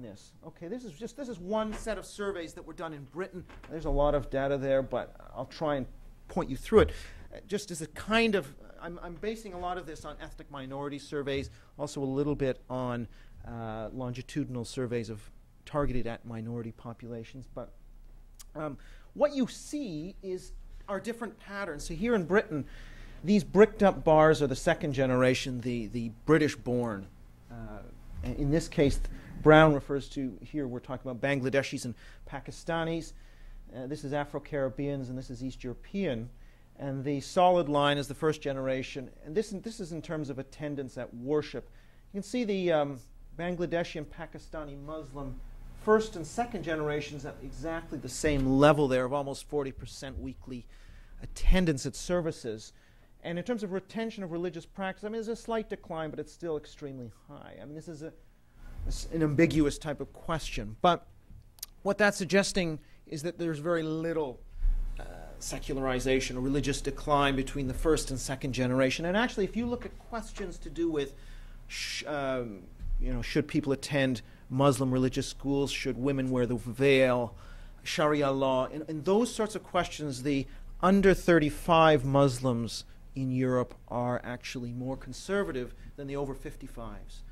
this. Okay, this is one set of surveys that were done in Britain. There's a lot of data there, but I'll try and point you through it. Just as a kind of, I'm basing a lot of this on ethnic minority surveys, also a little bit on longitudinal surveys of targeted at minority populations. But what you see are different patterns. So here in Britain, these bricked up bars are the second generation, the British-born. In this case, brown refers to, here we're talking about Bangladeshis and Pakistanis. This is Afro-Caribbeans, and this is East European. And the solid line is the first generation. And this is in terms of attendance at worship. You can see the Bangladeshi and Pakistani Muslim first and second generations at exactly the same level there of almost 40% weekly attendance at services. And in terms of retention of religious practice, I mean, there's a slight decline, but it's still extremely high. I mean, this is an ambiguous type of question. But what that's suggesting is that there's very little secularization or religious decline between the first and second generation. And actually, if you look at questions to do with, should people attend Muslim religious schools, should women wear the veil, Sharia law, in those sorts of questions, the under 35 Muslims in Europe are actually more conservative than the over 55s.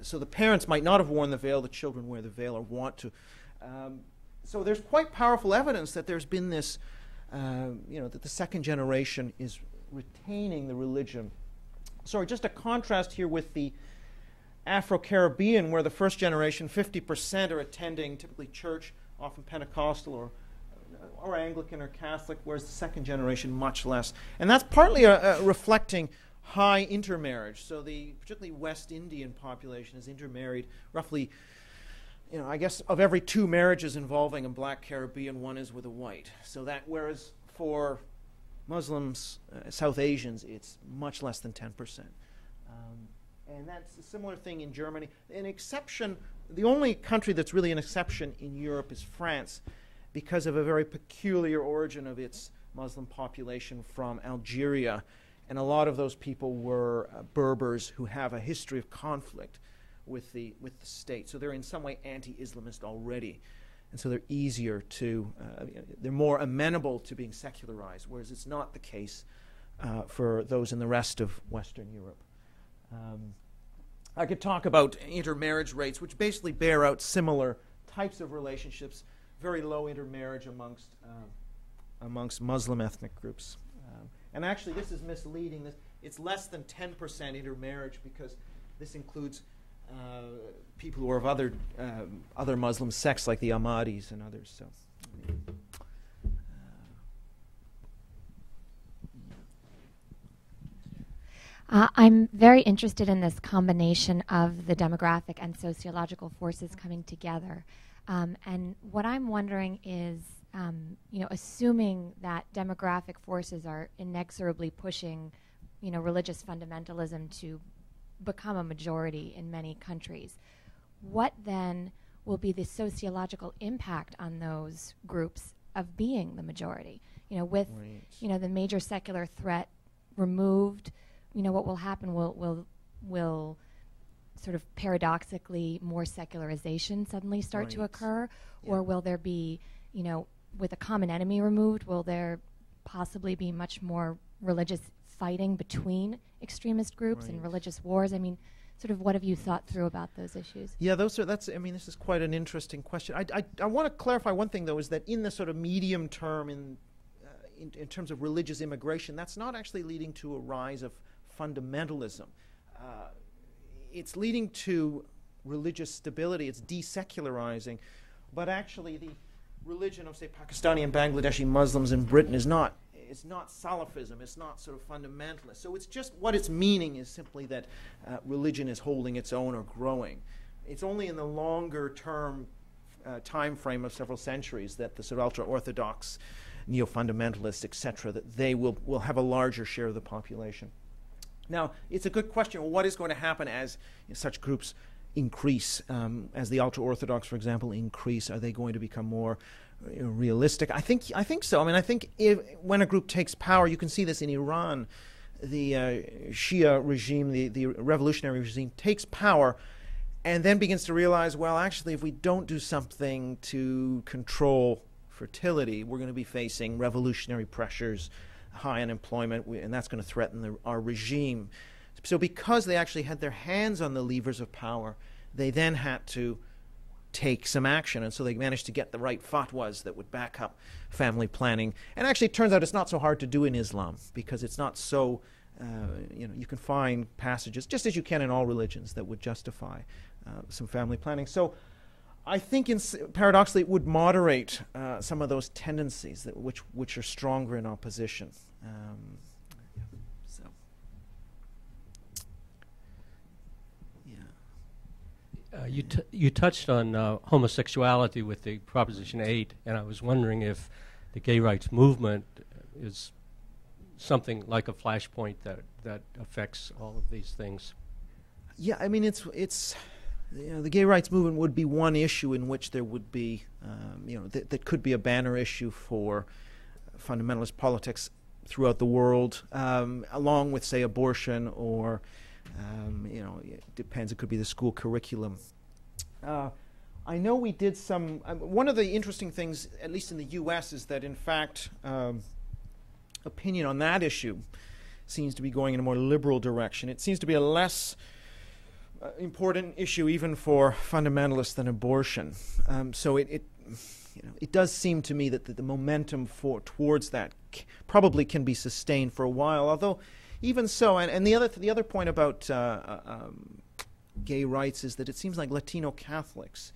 So the parents might not have worn the veil, the children wear the veil or want to. So there's quite powerful evidence that there's been this, that the second generation is retaining the religion. Sorry, just a contrast here with the Afro-Caribbean, where the first generation, 50% are attending typically church, often Pentecostal or Anglican or Catholic, whereas the second generation much less. And that's partly reflecting high intermarriage. So the particularly West Indian population is intermarried roughly, I guess of every 2 marriages involving a black Caribbean, 1 is with a white. So that, whereas for Muslims, South Asians, it's much less than 10%. And that's a similar thing in Germany. An exception, the only country that's really an exception in Europe is France, because of a very peculiar origin of its Muslim population from Algeria. And a lot of those people were Berbers who have a history of conflict with the state. So they're in some way anti-Islamist already. And so they're easier to, they're more amenable to being secularized, whereas it's not the case for those in the rest of Western Europe. I could talk about intermarriage rates, which basically bear out similar types of relationships, very low intermarriage amongst Muslim ethnic groups. And actually, this is misleading. It's less than 10% intermarriage, because this includes people who are of other Muslim sects, like the Ahmadis and others. So. I'm very interested in this combination of the demographic and sociological forces coming together. And what I'm wondering is, assuming that demographic forces are inexorably pushing, religious fundamentalism to become a majority in many countries, what then will be the sociological impact on those groups of being the majority? With, the major secular threat removed, what will happen will sort of paradoxically more secularization suddenly start to occur? Yeah. Or will there be, with a common enemy removed, will there possibly be much more religious fighting between extremist groups and religious wars? I mean, sort of what have you thought through about those issues? Yeah, this is quite an interesting question. I want to clarify one thing, though, is that in the sort of medium term, in terms of religious immigration, that's not actually leading to a rise of fundamentalism. It's leading to religious stability. It's desecularizing. But actually, the religion of, say, Pakistani and Bangladeshi Muslims in Britain is not Salafism. It's not sort of fundamentalist. So it's just, what its meaning is simply that religion is holding its own or growing. It's only in the longer term time frame of several centuries that the sort of ultra-Orthodox, neo-fundamentalists, etc., that they will have a larger share of the population. Now, it's a good question. Well, what is going to happen as such groups increase, as the ultra-Orthodox, for example, increase? Are they going to become more realistic? I think so. I mean, I think when a group takes power, you can see this in Iran. The Shia regime, the revolutionary regime, takes power and then begins to realize, well, actually, if we don't do something to control fertility, we're going to be facing revolutionary pressures, high unemployment, and that's going to threaten our regime. So because they actually had their hands on the levers of power, they then had to take some action, and so they managed to get the right fatwas that would back up family planning. And actually, it turns out it's not so hard to do in Islam, because it's not so, you can find passages, just as you can in all religions, that would justify some family planning. So I think, paradoxically, it would moderate some of those tendencies which are stronger in opposition. You touched on homosexuality with the Proposition 8, and I was wondering if the gay rights movement is something like a flashpoint that affects all of these things. Yeah, I mean, it's the gay rights movement would be one issue in which there would be, that could be a banner issue for fundamentalist politics throughout the world, along with, say, abortion or, it depends. It could be the school curriculum. I know we did some. One of the interesting things, at least in the U.S., is that in fact, opinion on that issue seems to be going in a more liberal direction. It seems to be a less important issue even for fundamentalists than abortion. So it does seem to me that the momentum towards that probably can be sustained for a while. Although, even so, and the other point about gay rights is that it seems like Latino Catholics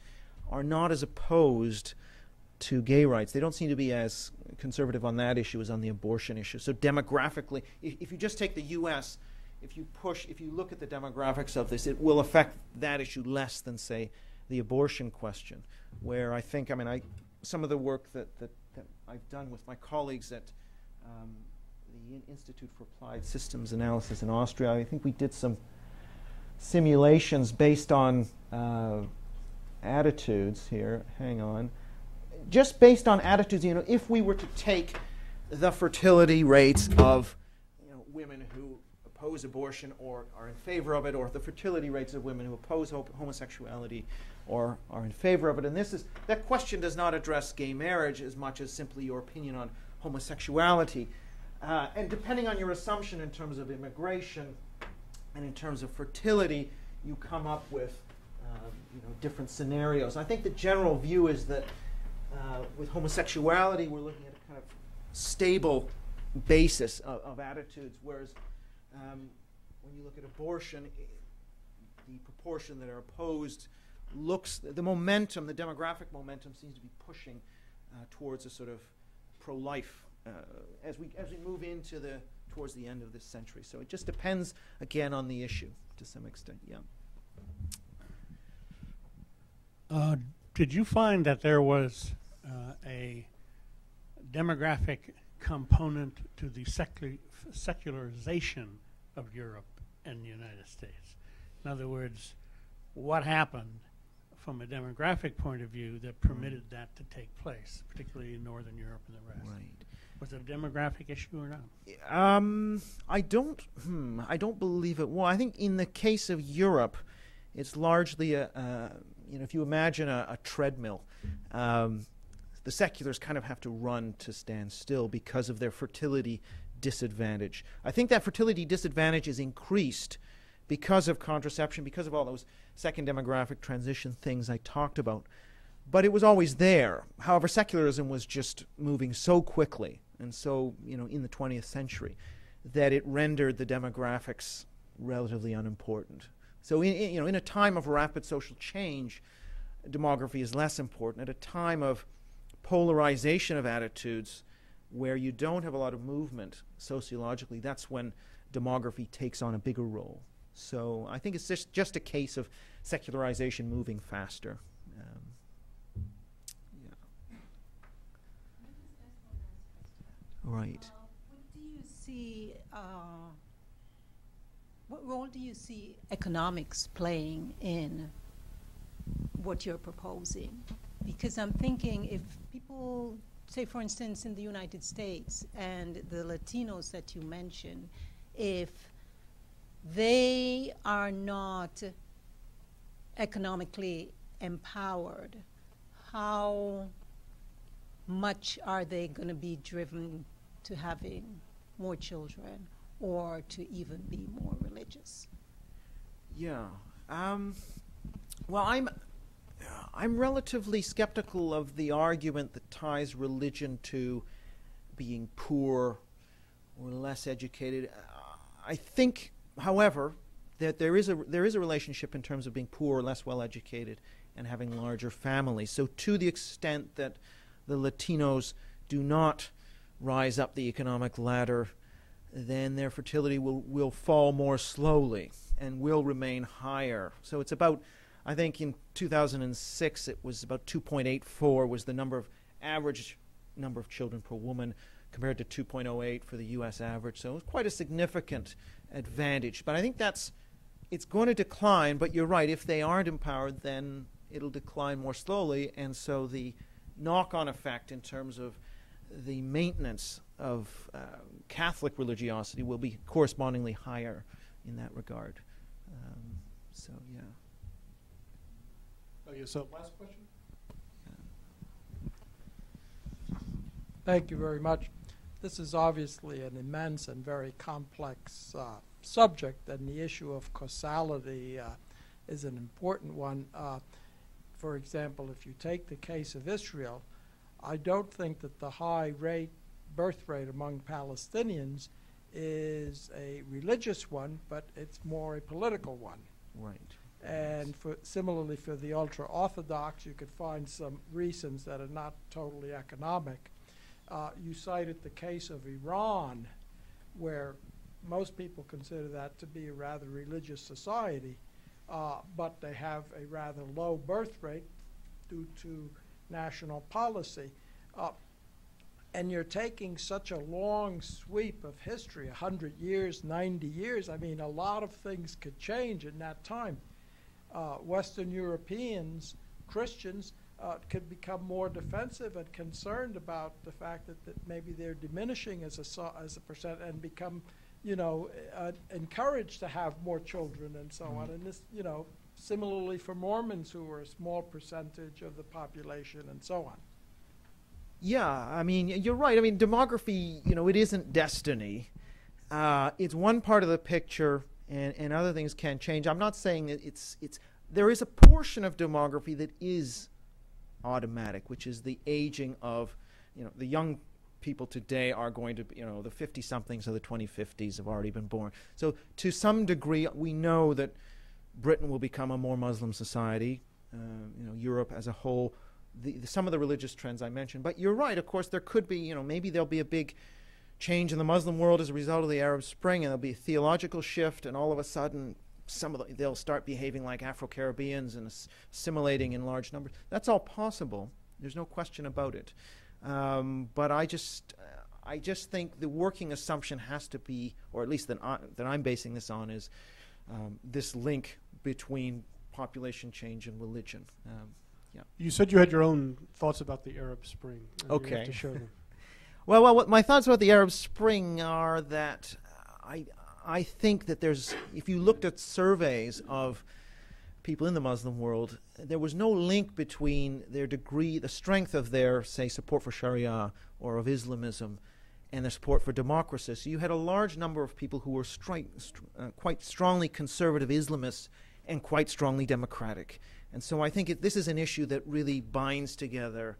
are not as opposed to gay rights. They don't seem to be as conservative on that issue as on the abortion issue. So demographically, if you just take the U.S., if you look at the demographics of this, it will affect that issue less than, say, the abortion question, where I think, some of the work that I've done with my colleagues at the Institute for Applied Systems Analysis in Austria, I think we did some simulations based on attitudes here. Hang on. Just based on attitudes, if we were to take the fertility rates of women who oppose abortion or are in favor of it, or the fertility rates of women who oppose homosexuality or are in favor of it, and that question does not address gay marriage as much as simply your opinion on homosexuality. And depending on your assumption in terms of immigration and in terms of fertility, you come up with different scenarios. I think the general view is that with homosexuality, we're looking at a kind of stable basis of attitudes, whereas when you look at abortion, the proportion that are opposed the demographic momentum seems to be pushing towards a sort of pro-life as we move towards the end of this century. So it just depends, again, on the issue to some extent. Yeah. Did you find that there was a demographic component to the secularization of Europe and the United States? In other words, what happened from a demographic point of view that permitted that to take place, particularly in Northern Europe and the rest? Right. Was it a demographic issue or not? I don't believe it was. I think in the case of Europe, it's largely if you imagine a treadmill, the seculars kind of have to run to stand still because of their fertility disadvantage. I think that fertility disadvantage is increased because of contraception, because of all those second demographic transition things I talked about. But it was always there. However, secularism was just moving so quickly and so, in the 20th century, that it rendered the demographics relatively unimportant. So, in a time of rapid social change, demography is less important. At a time of polarization of attitudes, where you don't have a lot of movement sociologically, that's when demography takes on a bigger role. So I think it's just a case of secularization moving faster. Right. What role do you see economics playing in what you're proposing? Because I'm thinking if people, say for instance in the United States and the Latinos that you mentioned, if they are not economically empowered, how much are they going to be driven to having more children or to even be more religious? Yeah. Well, I'm relatively skeptical of the argument that ties religion to being poor or less educated. I think, however, that there is a relationship in terms of being poor or less well educated and having larger families. So to the extent that the Latinos do not rise up the economic ladder, then their fertility will fall more slowly and will remain higher. So it's about, I think in 2006 it was about 2.84 was the average number of children per woman, compared to 2.08 for the U.S. average. So it's quite a significant advantage. But I think it's going to decline, but you're right, if they aren't empowered, then it'll decline more slowly, and so the knock-on effect in terms of the maintenance of Catholic religiosity will be correspondingly higher in that regard. So, yeah. Okay, so last question? Thank you very much. This is obviously an immense and very complex subject, and the issue of causality is an important one. For example, if you take the case of Israel, I don't think that the high birth rate among Palestinians is a religious one, but it's more a political one. Right. And similarly for the ultra-Orthodox, you could find some reasons that are not totally economic. You cited the case of Iran, where most people consider that to be a rather religious society, but they have a rather low birth rate due to national policy. And you're taking such a long sweep of history, 100 years, 90 years. I mean, a lot of things could change in that time. Western Europeans, Christians, could become more defensive and concerned about the fact that maybe they're diminishing as a percent, and become, encouraged to have more children and so on. And this, similarly for Mormons, who are a small percentage of the population and so on. Yeah, I mean, you're right. I mean, demography, it isn't destiny. It's one part of the picture, and other things can change. I'm not saying that there is a portion of demography that is automatic, which is the aging of, the young people today are going to be, the 50-somethings of the 2050s have already been born. So to some degree, we know that Britain will become a more Muslim society, Europe as a whole, some of the religious trends I mentioned. But you're right, of course, there could be, maybe there'll be a big change in the Muslim world as a result of the Arab Spring, and there'll be a theological shift, and all of a sudden they'll start behaving like Afro-Caribbeans and assimilating in large numbers. That's all possible. There's no question about it. But I just think the working assumption has to be, or at least that I'm basing this on, is this link between population change and religion. Yeah. You said you had your own thoughts about the Arab Spring. Okay. You have to share them. Well, what my thoughts about the Arab Spring are that I think that if you looked at surveys of people in the Muslim world, there was no link between their degree, the strength of their, say, support for Sharia or of Islamism, and their support for democracy. So you had a large number of people who were quite strongly conservative Islamists and quite strongly democratic. And so I think this is an issue that really binds together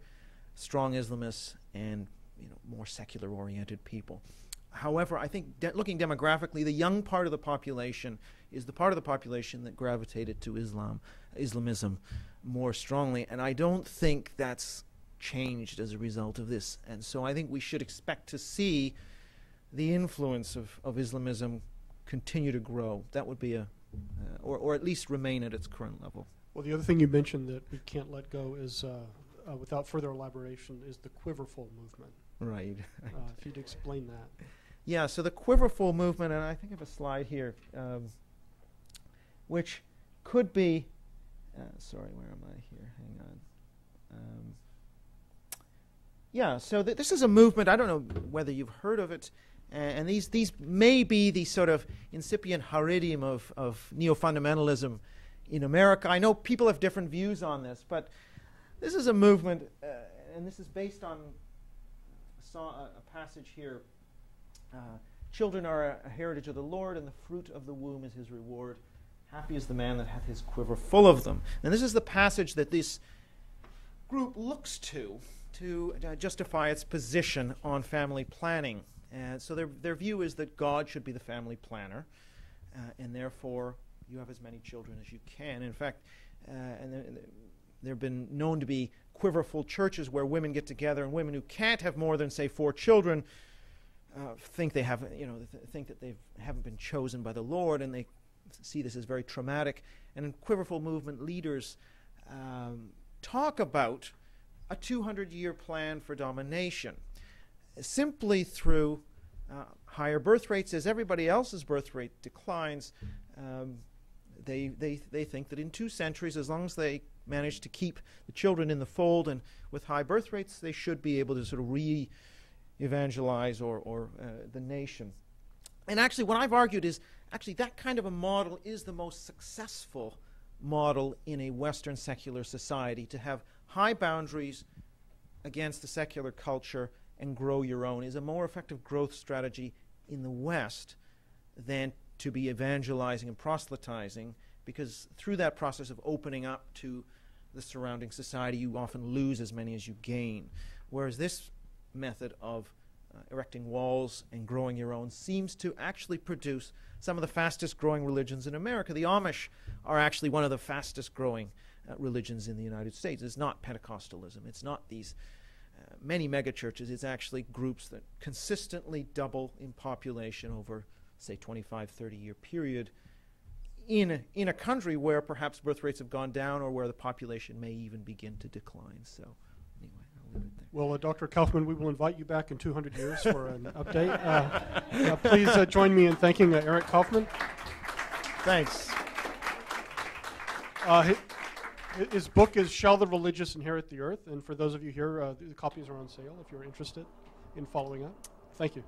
strong Islamists and more secular-oriented people. However, I think looking demographically, the young part of the population is the part of the population that gravitated to Islamism more strongly, and I don't think that's changed as a result of this. And so I think we should expect to see the influence of Islamism continue to grow. That would be or at least remain at its current level. Well, the other thing you mentioned that we can't let go is, without further elaboration, is the quiverful movement. Right. If you'd explain that. Yeah, so the quiverful movement, and I think I have a slide here, which could be, sorry, where am I here? Hang on. Yeah, so this is a movement, I don't know whether you've heard of it, and these may be the sort of incipient Haredim of neo-fundamentalism in America. I know people have different views on this, but this is a movement, and this is based on a passage here. Children are a heritage of the Lord, and the fruit of the womb is his reward. Happy is the man that hath his quiver full of them. And this is the passage that this group looks to justify its position on family planning. And so their view is that God should be the family planner, and therefore you have as many children as you can. In fact, there have been known to be quiverful churches where women get together, and women who can't have more than, say, 4 children think they have, think that they haven't been chosen by the Lord, and they see this as very traumatic. And quiverful movement leaders talk about a 200-year plan for domination. simply through higher birth rates. As everybody else's birth rate declines, they think that in 2 centuries, as long as they manage to keep the children in the fold and with high birth rates, they should be able to sort of re-evangelize or the nation. And actually what I've argued is actually that kind of a model is the most successful model in a Western secular society, to have high boundaries against the secular culture and grow your own is a more effective growth strategy in the West than to be evangelizing and proselytizing, because through that process of opening up to the surrounding society, you often lose as many as you gain. Whereas this method of erecting walls and growing your own seems to actually produce some of the fastest growing religions in America. The Amish are actually one of the fastest growing religions in the United States. It's not Pentecostalism. It's not these many megachurches. It's actually groups that consistently double in population over, say, 25, 30-year period in a country where perhaps birth rates have gone down or where the population may even begin to decline. So anyway, I'll leave it there. Well, Dr. Kaufman, we will invite you back in 200 years for an update. Please join me in thanking Eric Kaufman. Thanks. His book is Shall the Religious Inherit the Earth? And for those of you here, the copies are on sale if you're interested in following up. Thank you.